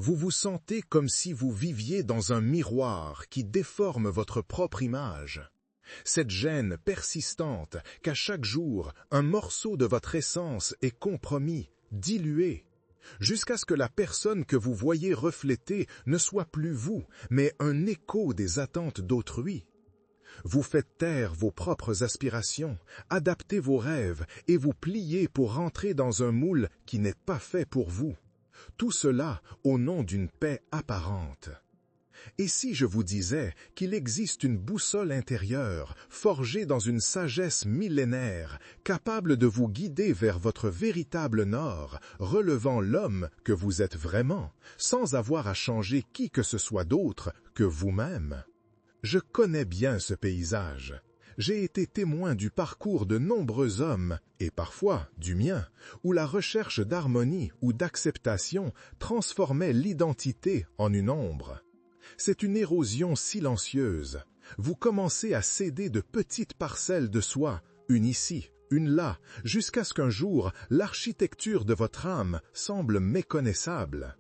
Vous vous sentez comme si vous viviez dans un miroir qui déforme votre propre image. Cette gêne persistante qu'à chaque jour, un morceau de votre essence est compromis, dilué, jusqu'à ce que la personne que vous voyez refléter ne soit plus vous, mais un écho des attentes d'autrui. Vous faites taire vos propres aspirations, adaptez vos rêves et vous pliez pour rentrer dans un moule qui n'est pas fait pour vous. Tout cela au nom d'une paix apparente. Et si je vous disais qu'il existe une boussole intérieure, forgée dans une sagesse millénaire, capable de vous guider vers votre véritable nord, relevant l'homme que vous êtes vraiment, sans avoir à changer qui que ce soit d'autre que vous-même? Je connais bien ce paysage. J'ai été témoin du parcours de nombreux hommes, et parfois du mien, où la recherche d'harmonie ou d'acceptation transformait l'identité en une ombre. C'est une érosion silencieuse. Vous commencez à céder de petites parcelles de soi, une ici, une là, jusqu'à ce qu'un jour, l'architecture de votre âme semble méconnaissable.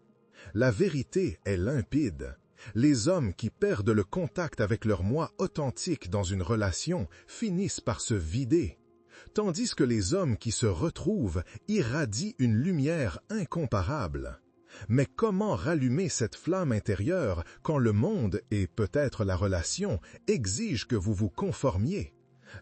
La vérité est limpide. Les hommes qui perdent le contact avec leur moi authentique dans une relation finissent par se vider, tandis que les hommes qui se retrouvent irradient une lumière incomparable. Mais comment rallumer cette flamme intérieure quand le monde, et peut-être la relation, exigent que vous vous conformiez?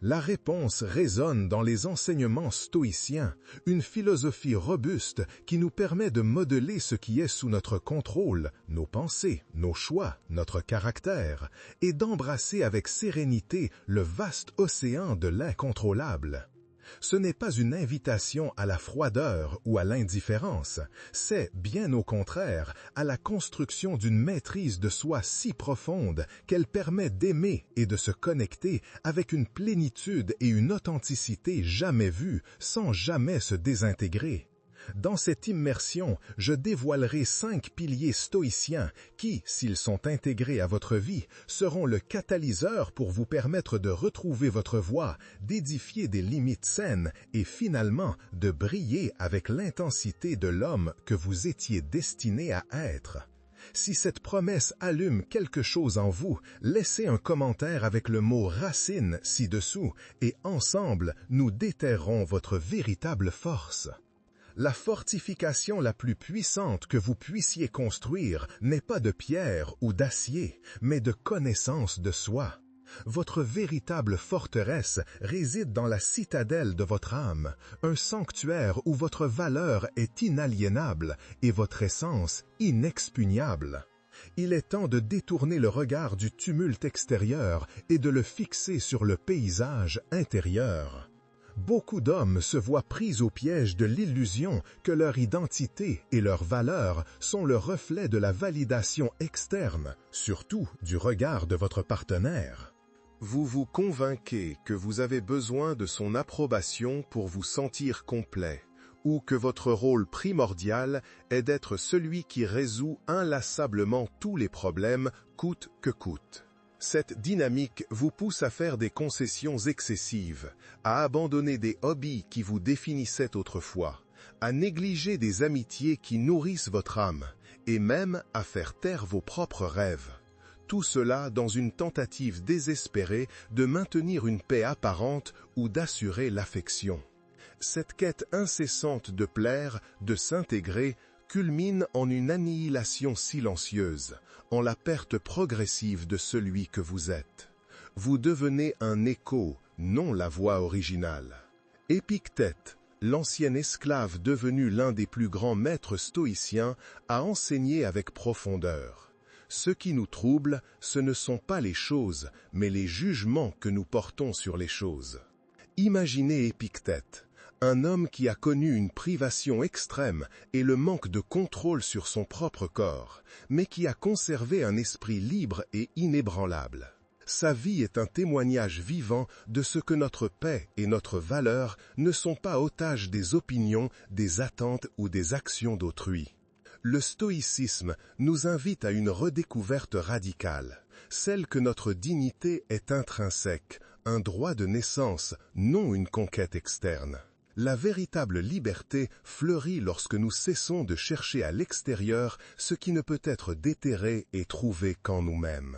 La réponse résonne dans les enseignements stoïciens, une philosophie robuste qui nous permet de modeler ce qui est sous notre contrôle, nos pensées, nos choix, notre caractère, et d'embrasser avec sérénité le vaste océan de l'incontrôlable. Ce n'est pas une invitation à la froideur ou à l'indifférence, c'est, bien au contraire, à la construction d'une maîtrise de soi si profonde qu'elle permet d'aimer et de se connecter avec une plénitude et une authenticité jamais vues, sans jamais se désintégrer. Dans cette immersion, je dévoilerai 5 piliers stoïciens qui, s'ils sont intégrés à votre vie, seront le catalyseur pour vous permettre de retrouver votre voie, d'édifier des limites saines et finalement de briller avec l'intensité de l'homme que vous étiez destiné à être. Si cette promesse allume quelque chose en vous, laissez un commentaire avec le mot racine ci-dessous et ensemble, nous déterrons votre véritable force. La fortification la plus puissante que vous puissiez construire n'est pas de pierre ou d'acier, mais de connaissance de soi. Votre véritable forteresse réside dans la citadelle de votre âme, un sanctuaire où votre valeur est inaliénable et votre essence inexpugnable. Il est temps de détourner le regard du tumulte extérieur et de le fixer sur le paysage intérieur. Beaucoup d'hommes se voient pris au piège de l'illusion que leur identité et leur valeur sont le reflet de la validation externe, surtout du regard de votre partenaire. Vous vous convainquez que vous avez besoin de son approbation pour vous sentir complet, ou que votre rôle primordial est d'être celui qui résout inlassablement tous les problèmes, coûte que coûte. Cette dynamique vous pousse à faire des concessions excessives, à abandonner des hobbies qui vous définissaient autrefois, à négliger des amitiés qui nourrissent votre âme, et même à faire taire vos propres rêves. Tout cela dans une tentative désespérée de maintenir une paix apparente ou d'assurer l'affection. Cette quête incessante de plaire, de s'intégrer, culmine en une annihilation silencieuse, en la perte progressive de celui que vous êtes. Vous devenez un écho, non la voix originale. Épictète, l'ancien esclave devenu l'un des plus grands maîtres stoïciens, a enseigné avec profondeur. Ce qui nous trouble, ce ne sont pas les choses, mais les jugements que nous portons sur les choses. Imaginez Épictète, un homme qui a connu une privation extrême et le manque de contrôle sur son propre corps, mais qui a conservé un esprit libre et inébranlable. Sa vie est un témoignage vivant de ce que notre paix et notre valeur ne sont pas otages des opinions, des attentes ou des actions d'autrui. Le stoïcisme nous invite à une redécouverte radicale, celle que notre dignité est intrinsèque, un droit de naissance, non une conquête externe. La véritable liberté fleurit lorsque nous cessons de chercher à l'extérieur ce qui ne peut être déterré et trouvé qu'en nous-mêmes.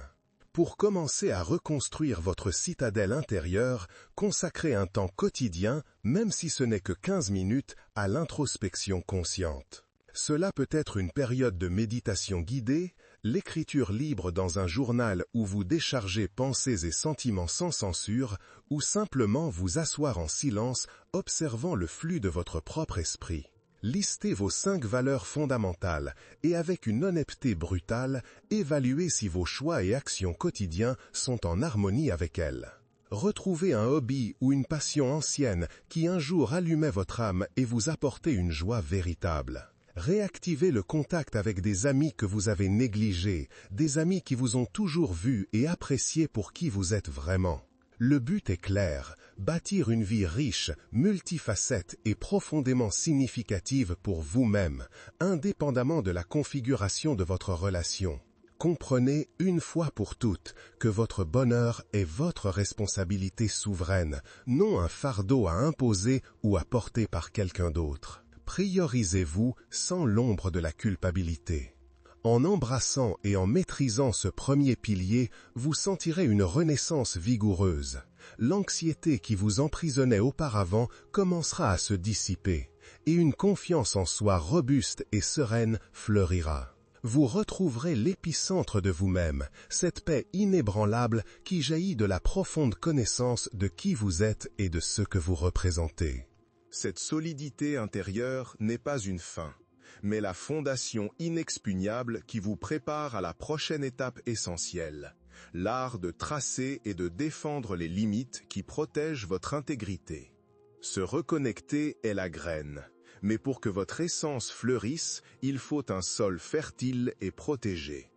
Pour commencer à reconstruire votre citadelle intérieure, consacrez un temps quotidien, même si ce n'est que 15 minutes, à l'introspection consciente. Cela peut être une période de méditation guidée, l'écriture libre dans un journal où vous déchargez pensées et sentiments sans censure, ou simplement vous asseoir en silence, observant le flux de votre propre esprit. Listez vos 5 valeurs fondamentales et avec une honnêteté brutale, évaluez si vos choix et actions quotidiens sont en harmonie avec elles. Retrouvez un hobby ou une passion ancienne qui un jour allumait votre âme et vous apportait une joie véritable. Réactivez le contact avec des amis que vous avez négligés, des amis qui vous ont toujours vu et apprécié pour qui vous êtes vraiment. Le but est clair, bâtir une vie riche, multifacette et profondément significative pour vous-même, indépendamment de la configuration de votre relation. Comprenez une fois pour toutes que votre bonheur est votre responsabilité souveraine, non un fardeau à imposer ou à porter par quelqu'un d'autre. Priorisez-vous sans l'ombre de la culpabilité. En embrassant et en maîtrisant ce premier pilier, vous sentirez une renaissance vigoureuse. L'anxiété qui vous emprisonnait auparavant commencera à se dissiper, et une confiance en soi robuste et sereine fleurira. Vous retrouverez l'épicentre de vous-même, cette paix inébranlable qui jaillit de la profonde connaissance de qui vous êtes et de ce que vous représentez. Cette solidité intérieure n'est pas une fin, mais la fondation inexpugnable qui vous prépare à la prochaine étape essentielle, l'art de tracer et de défendre les limites qui protègent votre intégrité. Se reconnecter est la graine, mais pour que votre essence fleurisse, il faut un sol fertile et protégé.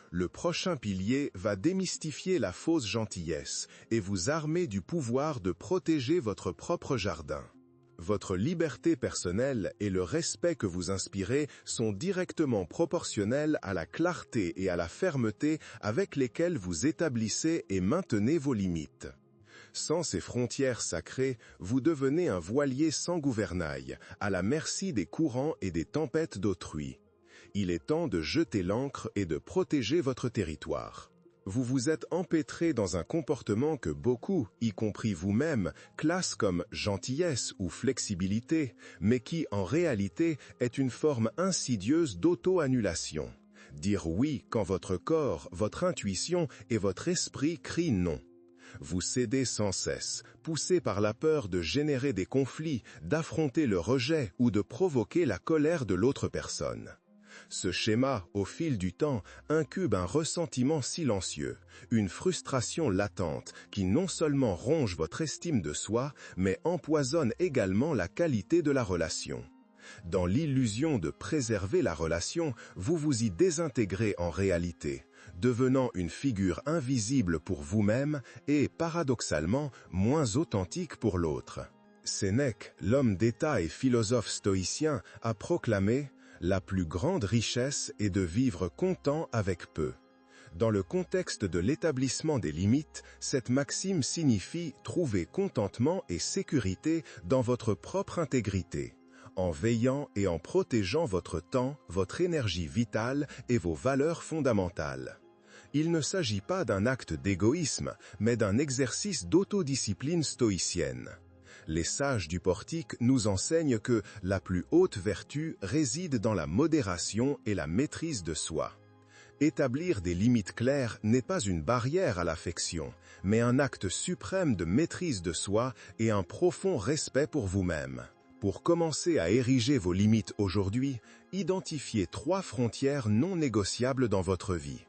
Le prochain pilier va démystifier la fausse gentillesse et vous armer du pouvoir de protéger votre propre jardin. Votre liberté personnelle et le respect que vous inspirez sont directement proportionnels à la clarté et à la fermeté avec lesquelles vous établissez et maintenez vos limites. Sans ces frontières sacrées, vous devenez un voilier sans gouvernail, à la merci des courants et des tempêtes d'autrui. Il est temps de jeter l'ancre et de protéger votre territoire. Vous vous êtes empêtré dans un comportement que beaucoup, y compris vous-même, classent comme gentillesse ou flexibilité, mais qui, en réalité, est une forme insidieuse d'auto-annulation. Dire oui quand votre corps, votre intuition et votre esprit crient non. Vous cédez sans cesse, poussé par la peur de générer des conflits, d'affronter le rejet ou de provoquer la colère de l'autre personne. Ce schéma, au fil du temps, incube un ressentiment silencieux, une frustration latente qui non seulement ronge votre estime de soi, mais empoisonne également la qualité de la relation. Dans l'illusion de préserver la relation, vous vous y désintégrez en réalité, devenant une figure invisible pour vous-même et, paradoxalement, moins authentique pour l'autre. Sénèque, l'homme d'État et philosophe stoïcien, a proclamé « La plus grande richesse est de vivre content avec peu ». Dans le contexte de l'établissement des limites, cette maxime signifie trouver contentement et sécurité dans votre propre intégrité, en veillant et en protégeant votre temps, votre énergie vitale et vos valeurs fondamentales. Il ne s'agit pas d'un acte d'égoïsme, mais d'un exercice d'autodiscipline stoïcienne. Les sages du portique nous enseignent que la plus haute vertu réside dans la modération et la maîtrise de soi. Établir des limites claires n'est pas une barrière à l'affection, mais un acte suprême de maîtrise de soi et un profond respect pour vous-même. Pour commencer à ériger vos limites aujourd'hui, identifiez 3 frontières non négociables dans votre vie.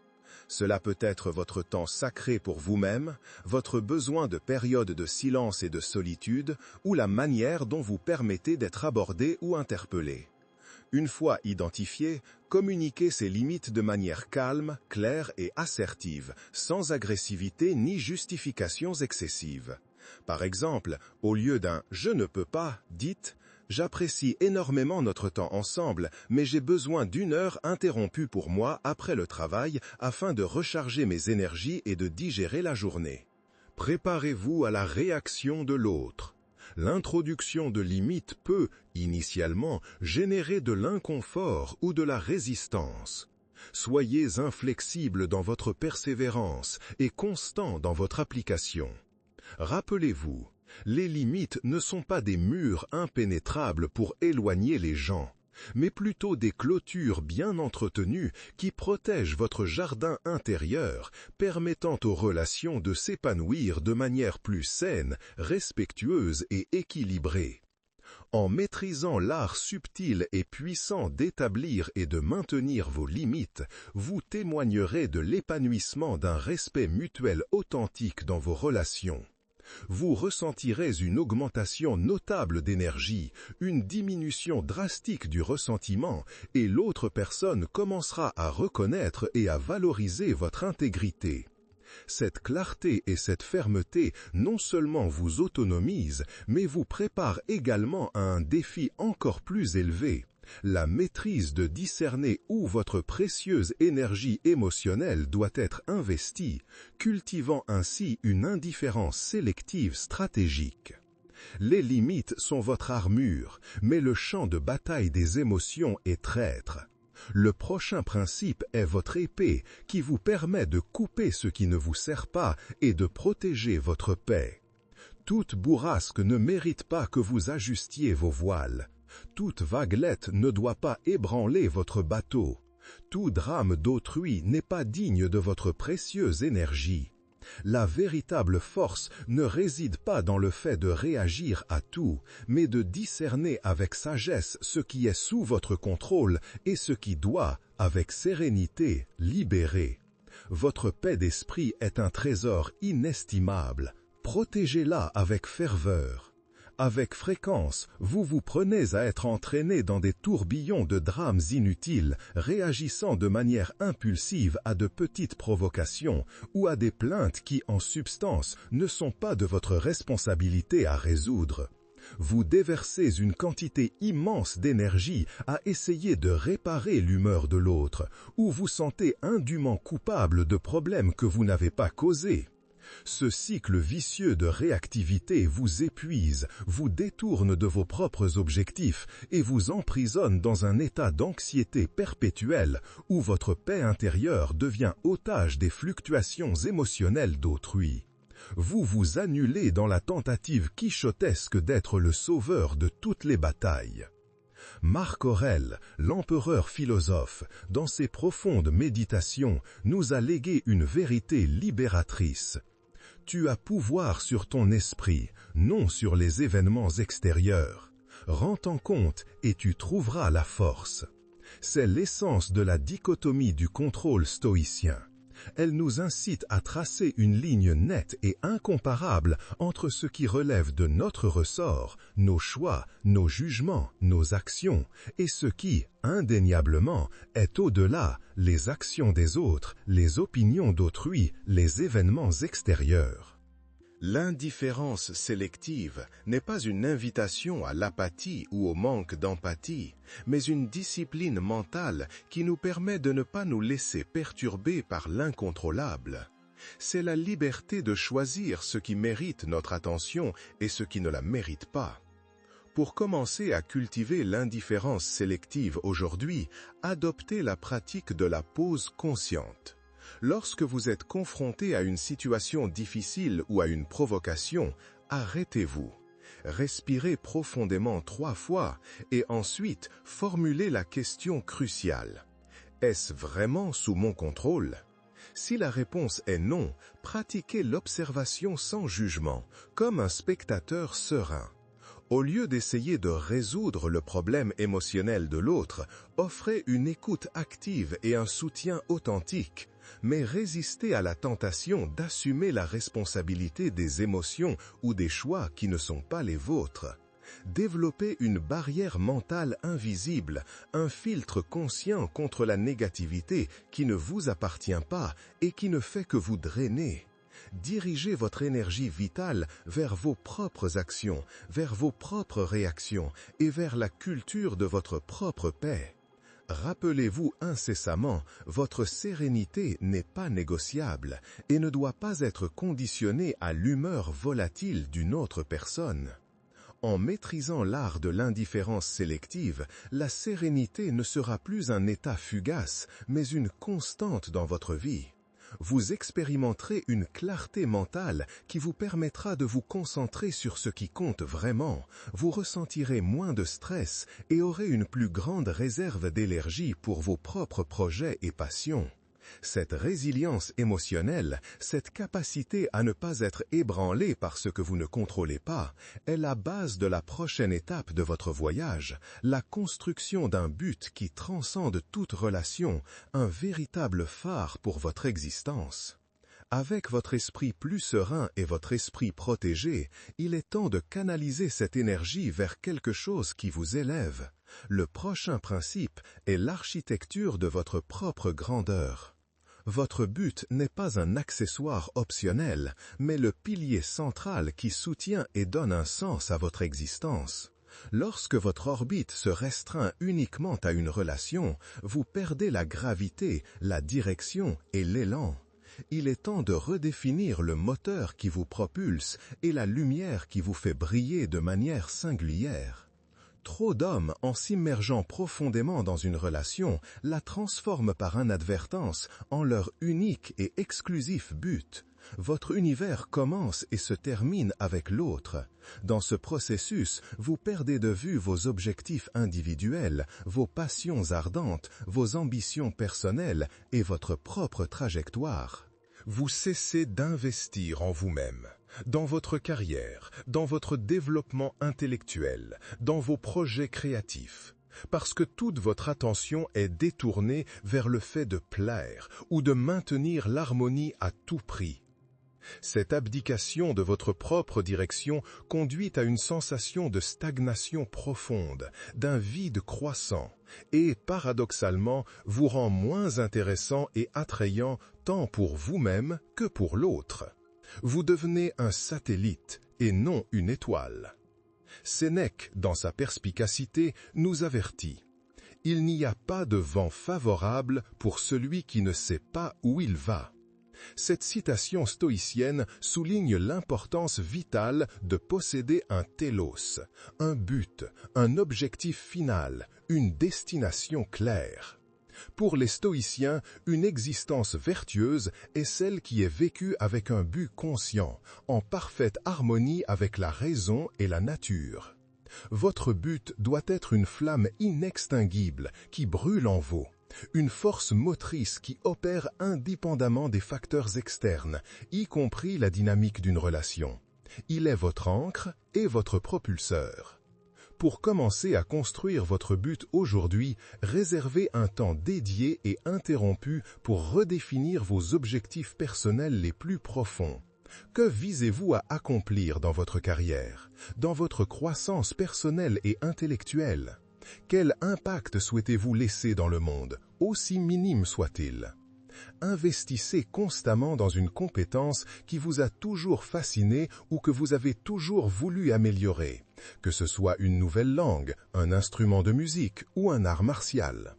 Cela peut être votre temps sacré pour vous-même, votre besoin de périodes de silence et de solitude, ou la manière dont vous permettez d'être abordé ou interpellé. Une fois identifiées, communiquez ces limites de manière calme, claire et assertive, sans agressivité ni justifications excessives. Par exemple, au lieu d'un « je ne peux pas », dites « j'apprécie énormément notre temps ensemble, mais j'ai besoin d'1 heure interrompue pour moi après le travail afin de recharger mes énergies et de digérer la journée ». Préparez-vous à la réaction de l'autre. L'introduction de limites peut, initialement, générer de l'inconfort ou de la résistance. Soyez inflexible dans votre persévérance et constant dans votre application. Rappelez-vous, les limites ne sont pas des murs impénétrables pour éloigner les gens, mais plutôt des clôtures bien entretenues qui protègent votre jardin intérieur, permettant aux relations de s'épanouir de manière plus saine, respectueuse et équilibrée. En maîtrisant l'art subtil et puissant d'établir et de maintenir vos limites, vous témoignerez de l'épanouissement d'un respect mutuel authentique dans vos relations. Vous ressentirez une augmentation notable d'énergie, une diminution drastique du ressentiment, et l'autre personne commencera à reconnaître et à valoriser votre intégrité. Cette clarté et cette fermeté non seulement vous autonomisent, mais vous préparent également à un défi encore plus élevé, la maîtrise de discerner où votre précieuse énergie émotionnelle doit être investie, cultivant ainsi une indifférence sélective stratégique. Les limites sont votre armure, mais le champ de bataille des émotions est traître. Le prochain principe est votre épée qui vous permet de couper ce qui ne vous sert pas et de protéger votre paix. Toute bourrasque ne mérite pas que vous ajustiez vos voiles. Toute vaguelette ne doit pas ébranler votre bateau. Tout drame d'autrui n'est pas digne de votre précieuse énergie. La véritable force ne réside pas dans le fait de réagir à tout, mais de discerner avec sagesse ce qui est sous votre contrôle et ce qui doit, avec sérénité, libérer. Votre paix d'esprit est un trésor inestimable. Protégez-la avec ferveur. Avec fréquence, vous vous prenez à être entraîné dans des tourbillons de drames inutiles, réagissant de manière impulsive à de petites provocations ou à des plaintes qui, en substance, ne sont pas de votre responsabilité à résoudre. Vous déversez une quantité immense d'énergie à essayer de réparer l'humeur de l'autre, ou vous sentez indûment coupable de problèmes que vous n'avez pas causés. Ce cycle vicieux de réactivité vous épuise, vous détourne de vos propres objectifs et vous emprisonne dans un état d'anxiété perpétuelle où votre paix intérieure devient otage des fluctuations émotionnelles d'autrui. Vous vous annulez dans la tentative quichotesque d'être le sauveur de toutes les batailles. Marc Aurèle, l'empereur philosophe, dans ses profondes méditations, nous a légué une vérité libératrice. Tu as pouvoir sur ton esprit, non sur les événements extérieurs. Rends-t'en compte et tu trouveras la force. C'est l'essence de la dichotomie du contrôle stoïcien. Elle nous incite à tracer une ligne nette et incomparable entre ce qui relève de notre ressort, nos choix, nos jugements, nos actions, et ce qui, indéniablement, est au-delà, les actions des autres, les opinions d'autrui, les événements extérieurs. L'indifférence sélective n'est pas une invitation à l'apathie ou au manque d'empathie, mais une discipline mentale qui nous permet de ne pas nous laisser perturber par l'incontrôlable. C'est la liberté de choisir ce qui mérite notre attention et ce qui ne la mérite pas. Pour commencer à cultiver l'indifférence sélective aujourd'hui, adoptez la pratique de la pause consciente. Lorsque vous êtes confronté à une situation difficile ou à une provocation, arrêtez-vous. Respirez profondément 3 fois et ensuite formulez la question cruciale. Est-ce vraiment sous mon contrôle? Si la réponse est non, pratiquez l'observation sans jugement, comme un spectateur serein. Au lieu d'essayer de résoudre le problème émotionnel de l'autre, offrez une écoute active et un soutien authentique, mais résistez à la tentation d'assumer la responsabilité des émotions ou des choix qui ne sont pas les vôtres. Développez une barrière mentale invisible, un filtre conscient contre la négativité qui ne vous appartient pas et qui ne fait que vous drainer. Dirigez votre énergie vitale vers vos propres actions, vers vos propres réactions et vers la culture de votre propre paix. Rappelez-vous incessamment, votre sérénité n'est pas négociable et ne doit pas être conditionnée à l'humeur volatile d'une autre personne. En maîtrisant l'art de l'indifférence sélective, la sérénité ne sera plus un état fugace, mais une constante dans votre vie. Vous expérimenterez une clarté mentale qui vous permettra de vous concentrer sur ce qui compte vraiment, vous ressentirez moins de stress et aurez une plus grande réserve d'énergie pour vos propres projets et passions. Cette résilience émotionnelle, cette capacité à ne pas être ébranlé par ce que vous ne contrôlez pas, est la base de la prochaine étape de votre voyage, la construction d'un but qui transcende toute relation, un véritable phare pour votre existence. Avec votre esprit plus serein et votre esprit protégé, il est temps de canaliser cette énergie vers quelque chose qui vous élève. Le prochain principe est l'architecture de votre propre grandeur. Votre but n'est pas un accessoire optionnel, mais le pilier central qui soutient et donne un sens à votre existence. Lorsque votre orbite se restreint uniquement à une relation, vous perdez la gravité, la direction et l'élan. Il est temps de redéfinir le moteur qui vous propulse et la lumière qui vous fait briller de manière singulière. Trop d'hommes, en s'immergeant profondément dans une relation, la transforment par inadvertance en leur unique et exclusif but. Votre univers commence et se termine avec l'autre. Dans ce processus, vous perdez de vue vos objectifs individuels, vos passions ardentes, vos ambitions personnelles et votre propre trajectoire. Vous cessez d'investir en vous-même, dans votre carrière, dans votre développement intellectuel, dans vos projets créatifs, parce que toute votre attention est détournée vers le fait de plaire ou de maintenir l'harmonie à tout prix. Cette abdication de votre propre direction conduit à une sensation de stagnation profonde, d'un vide croissant, et, paradoxalement, vous rend moins intéressant et attrayant tant pour vous-même que pour l'autre. Vous devenez un satellite et non une étoile. Sénèque, dans sa perspicacité, nous avertit. Il n'y a pas de vent favorable pour celui qui ne sait pas où il va. Cette citation stoïcienne souligne l'importance vitale de posséder un télos, un but, un objectif final, une destination claire. Pour les stoïciens, une existence vertueuse est celle qui est vécue avec un but conscient, en parfaite harmonie avec la raison et la nature. Votre but doit être une flamme inextinguible qui brûle en vous. Une force motrice qui opère indépendamment des facteurs externes, y compris la dynamique d'une relation. Il est votre ancre et votre propulseur. Pour commencer à construire votre but aujourd'hui, réservez un temps dédié et interrompu pour redéfinir vos objectifs personnels les plus profonds. Que visez-vous à accomplir dans votre carrière, dans votre croissance personnelle et intellectuelle? Quel impact souhaitez-vous laisser dans le monde, aussi minime soit-il? Investissez constamment dans une compétence qui vous a toujours fasciné ou que vous avez toujours voulu améliorer, que ce soit une nouvelle langue, un instrument de musique ou un art martial.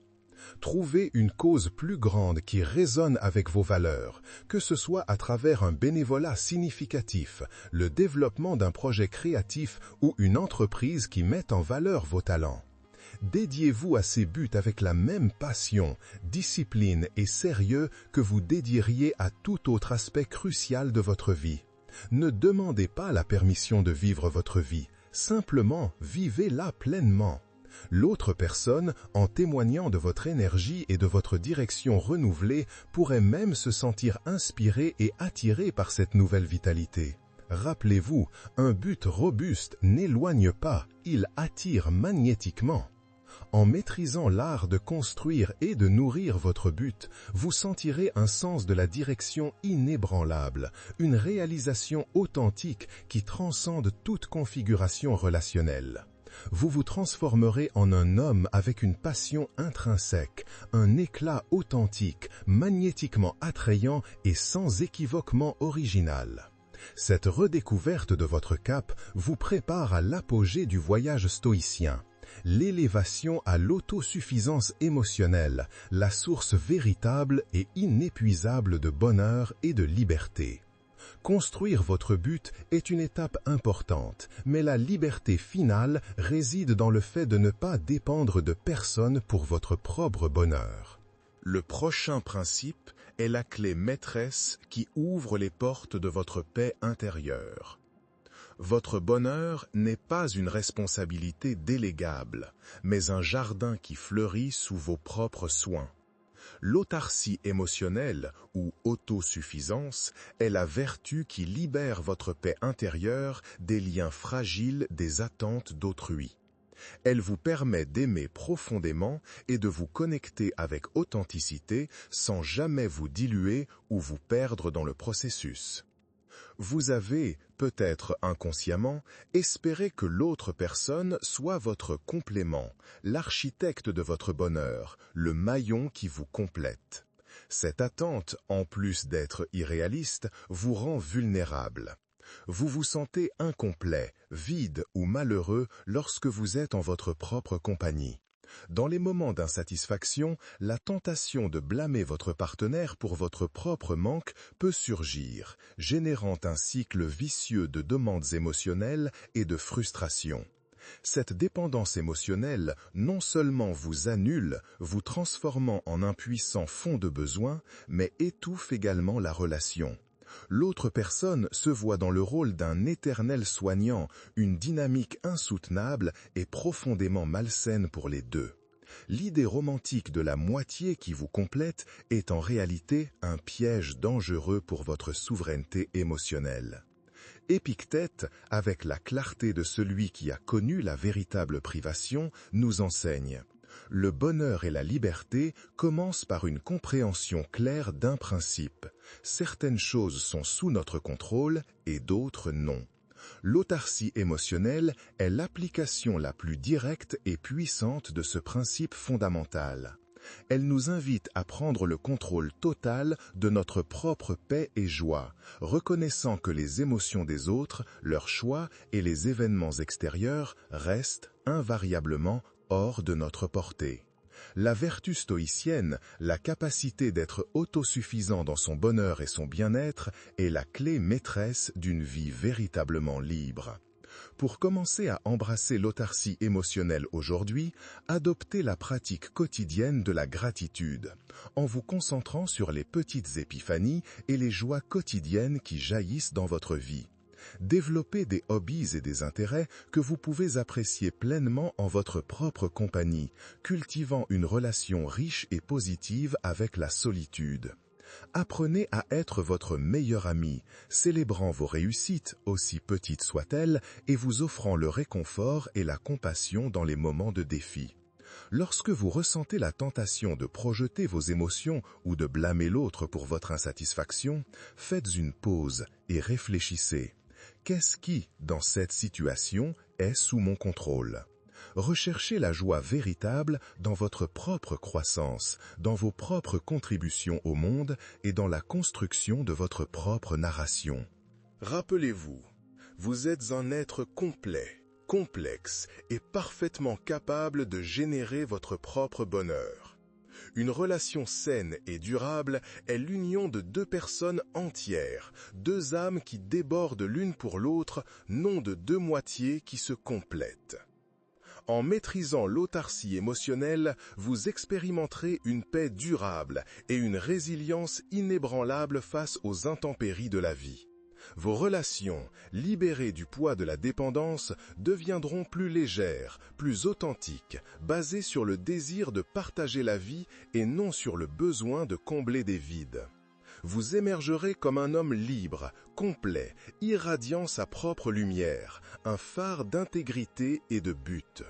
Trouvez une cause plus grande qui résonne avec vos valeurs, que ce soit à travers un bénévolat significatif, le développement d'un projet créatif ou une entreprise qui met en valeur vos talents. Dédiez-vous à ces buts avec la même passion, discipline et sérieux que vous dédieriez à tout autre aspect crucial de votre vie. Ne demandez pas la permission de vivre votre vie, simplement vivez-la pleinement. L'autre personne, en témoignant de votre énergie et de votre direction renouvelée, pourrait même se sentir inspirée et attirée par cette nouvelle vitalité. Rappelez-vous, un but robuste n'éloigne pas, il attire magnétiquement. En maîtrisant l'art de construire et de nourrir votre but, vous sentirez un sens de la direction inébranlable, une réalisation authentique qui transcende toute configuration relationnelle. Vous vous transformerez en un homme avec une passion intrinsèque, un éclat authentique, magnétiquement attrayant et sans équivoquement original. Cette redécouverte de votre cap vous prépare à l'apogée du voyage stoïcien. L'élévation à l'autosuffisance émotionnelle, la source véritable et inépuisable de bonheur et de liberté. Construire votre but est une étape importante, mais la liberté finale réside dans le fait de ne pas dépendre de personne pour votre propre bonheur. Le prochain principe est la clé maîtresse qui ouvre les portes de votre paix intérieure. Votre bonheur n'est pas une responsabilité délégable, mais un jardin qui fleurit sous vos propres soins. L'autarcie émotionnelle ou autosuffisance est la vertu qui libère votre paix intérieure des liens fragiles des attentes d'autrui. Elle vous permet d'aimer profondément et de vous connecter avec authenticité sans jamais vous diluer ou vous perdre dans le processus. Vous avez, peut-être inconsciemment, espéré que l'autre personne soit votre complément, l'architecte de votre bonheur, le maillon qui vous complète. Cette attente, en plus d'être irréaliste, vous rend vulnérable. Vous vous sentez incomplet, vide ou malheureux lorsque vous êtes en votre propre compagnie. Dans les moments d'insatisfaction, la tentation de blâmer votre partenaire pour votre propre manque peut surgir, générant un cycle vicieux de demandes émotionnelles et de frustration. Cette dépendance émotionnelle non seulement vous annule, vous transformant en un puissant fond de besoin, mais étouffe également la relation. L'autre personne se voit dans le rôle d'un éternel soignant, une dynamique insoutenable et profondément malsaine pour les deux. L'idée romantique de la moitié qui vous complète est en réalité un piège dangereux pour votre souveraineté émotionnelle. Épictète, avec la clarté de celui qui a connu la véritable privation, nous enseigne: le bonheur et la liberté commencent par une compréhension claire d'un principe. Certaines choses sont sous notre contrôle et d'autres non. L'autarcie émotionnelle est l'application la plus directe et puissante de ce principe fondamental. Elle nous invite à prendre le contrôle total de notre propre paix et joie, reconnaissant que les émotions des autres, leurs choix et les événements extérieurs restent invariablement hors de notre portée. La vertu stoïcienne, la capacité d'être autosuffisant dans son bonheur et son bien-être, est la clé maîtresse d'une vie véritablement libre. Pour commencer à embrasser l'autarcie émotionnelle aujourd'hui, adoptez la pratique quotidienne de la gratitude, en vous concentrant sur les petites épiphanies et les joies quotidiennes qui jaillissent dans votre vie. Développez des hobbies et des intérêts que vous pouvez apprécier pleinement en votre propre compagnie, cultivant une relation riche et positive avec la solitude. Apprenez à être votre meilleur ami, célébrant vos réussites, aussi petites soient-elles, et vous offrant le réconfort et la compassion dans les moments de défi. Lorsque vous ressentez la tentation de projeter vos émotions ou de blâmer l'autre pour votre insatisfaction, faites une pause et réfléchissez. Qu'est-ce qui, dans cette situation, est sous mon contrôle ? Recherchez la joie véritable dans votre propre croissance, dans vos propres contributions au monde et dans la construction de votre propre narration. Rappelez-vous, vous êtes un être complet, complexe et parfaitement capable de générer votre propre bonheur. Une relation saine et durable est l'union de deux personnes entières, deux âmes qui débordent l'une pour l'autre, non de deux moitiés qui se complètent. En maîtrisant l'autarcie émotionnelle, vous expérimenterez une paix durable et une résilience inébranlable face aux intempéries de la vie. Vos relations, libérées du poids de la dépendance, deviendront plus légères, plus authentiques, basées sur le désir de partager la vie et non sur le besoin de combler des vides. Vous émergerez comme un homme libre, complet, irradiant sa propre lumière, un phare d'intégrité et de but.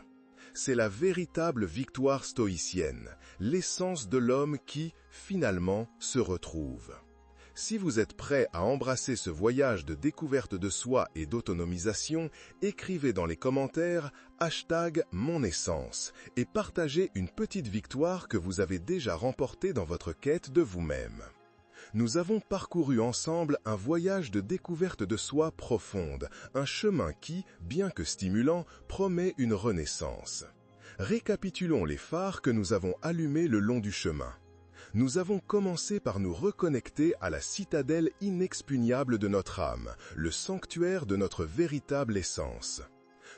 C'est la véritable victoire stoïcienne, l'essence de l'homme qui, finalement, se retrouve. Si vous êtes prêt à embrasser ce voyage de découverte de soi et d'autonomisation, écrivez dans les commentaires #monessence et partagez une petite victoire que vous avez déjà remportée dans votre quête de vous-même. Nous avons parcouru ensemble un voyage de découverte de soi profonde, un chemin qui, bien que stimulant, promet une renaissance. Récapitulons les phares que nous avons allumés le long du chemin. Nous avons commencé par nous reconnecter à la citadelle inexpugnable de notre âme, le sanctuaire de notre véritable essence.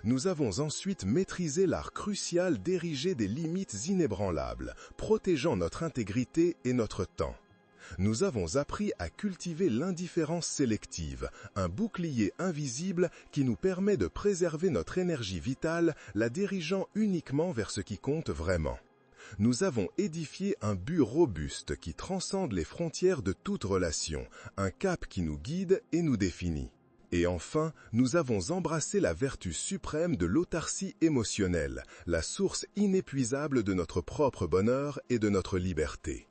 Nous avons ensuite maîtrisé l'art crucial d'ériger des limites inébranlables, protégeant notre intégrité et notre temps. Nous avons appris à cultiver l'indifférence sélective, un bouclier invisible qui nous permet de préserver notre énergie vitale, la dirigeant uniquement vers ce qui compte vraiment. Nous avons édifié un but robuste qui transcende les frontières de toute relation, un cap qui nous guide et nous définit. Et enfin, nous avons embrassé la vertu suprême de l'autarcie émotionnelle, la source inépuisable de notre propre bonheur et de notre liberté.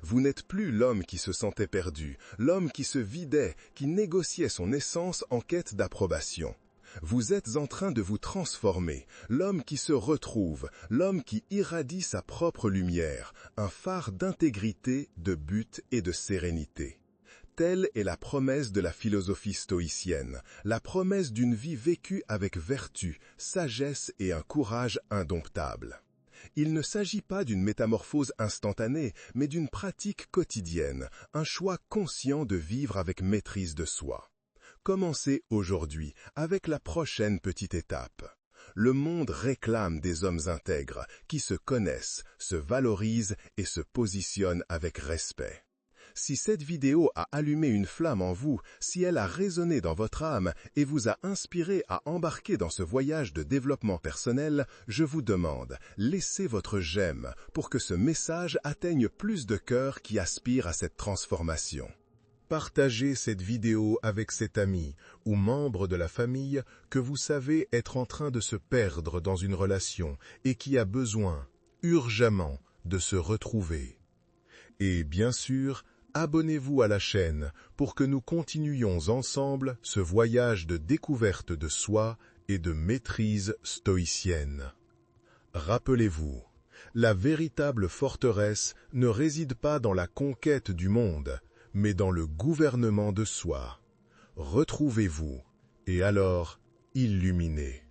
Vous n'êtes plus l'homme qui se sentait perdu, l'homme qui se vidait, qui négociait son essence en quête d'approbation. Vous êtes en train de vous transformer, l'homme qui se retrouve, l'homme qui irradie sa propre lumière, un phare d'intégrité, de but et de sérénité. Telle est la promesse de la philosophie stoïcienne, la promesse d'une vie vécue avec vertu, sagesse et un courage indomptable. Il ne s'agit pas d'une métamorphose instantanée, mais d'une pratique quotidienne, un choix conscient de vivre avec maîtrise de soi. Commencez aujourd'hui avec la prochaine petite étape. Le monde réclame des hommes intègres qui se connaissent, se valorisent et se positionnent avec respect. Si cette vidéo a allumé une flamme en vous, si elle a résonné dans votre âme et vous a inspiré à embarquer dans ce voyage de développement personnel, je vous demande, laissez votre j'aime pour que ce message atteigne plus de cœurs qui aspirent à cette transformation. Partagez cette vidéo avec cet ami ou membre de la famille que vous savez être en train de se perdre dans une relation et qui a besoin, urgemment, de se retrouver. Et bien sûr, abonnez-vous à la chaîne pour que nous continuions ensemble ce voyage de découverte de soi et de maîtrise stoïcienne. Rappelez-vous, la véritable forteresse ne réside pas dans la conquête du monde, mais dans le gouvernement de soi. Retrouvez-vous, et alors, illuminez.